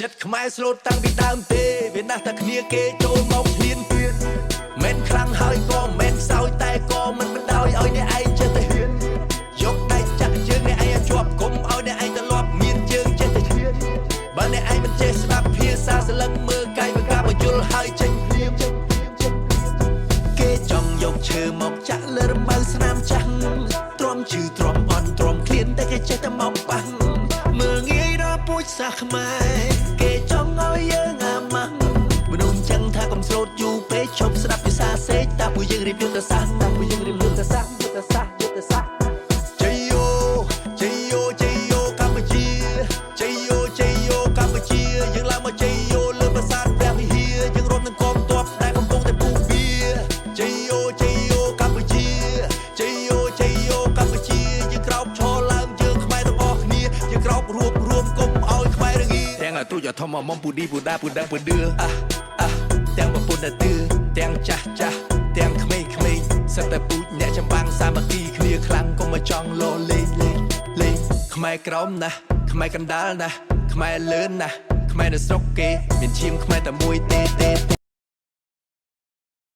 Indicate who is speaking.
Speaker 1: ចិត្តខ្មែរស្លូតតាំងពីដើមទេវាណាស់តែគ្នាគេចូលមកឈ្លានពានមិនខ្លាំងហើយក៏មិនសោយតែក៏មិនបណ្ដោយឲ្យអ្នកឯងចេះតែហ៊ានយកដៃចាក់ជើងអ្នកឯងឲ្យជាប់គុំឲ្យអ្នកឯងទៅលាប់មានជើងចេះតែឈ្លានបើអ្នកឯងមិនចេះស្ដាប់ភាសាស្លឹងមើលកាយវិការបញ្យល់ហើយចេញភ្លាមគេចង់យកឈើមកចាក់លើរំៅស្នាមចាស់ទ្រាំឈឺទ្រាំអន់ទ្រាំឃ្លានតែគេចេះតែមកបាំងមើលងាយដល់ពូជសាសខ្មែរគេចង់ឲ្យយើងអាម៉ាំងមនុស្សចឹងថាកុំស្លូតយូរពេកឈប់ស្ដាប់ភាសាសេកតាពួកយើងរៀបយុទ្ធសាស្ត្រតាពួកយើងរៀបយុទ្ធសាស្ត្រជ័យយោជ័យយោជ័យយោកម្ពុជាជ័យយោជ័យយោកម្ពុជាយើងឡើងមកជ័យយោលើប្រាសាទព្រះវិហារយើងរួមនឹងកងទ័ពដែលកំពុងតែពុះពៀជ័យយោជ័យយោកម្ពុជាជ័យយោជ័យយោកម្ពុជាយើងក្រោកឈរឡើងយើងខ្មែរទាំងអស់គ្នាយើងក្រោករួមគុំឲ្យខ្មែររងាទាំងឲ្យទូចធំមកមុំពូឌីពូដាពូដឹងពូដឿទាំងប្រពន្ធតែទឿទាំងចាស់ទាំងក្មេងសិតតែពូជអ្នកចម្បាំងសាមគ្គីគ្នាខ្លាំងកុំមកចង់លោលេងខ្មែរក្រមណាស់ខ្មែរកណ្ដាលណាស់ខ្មែរលឿនណាស់ខ្មែរនៅស្រុកគេមានឈាមខ្មែរតែមួយទេ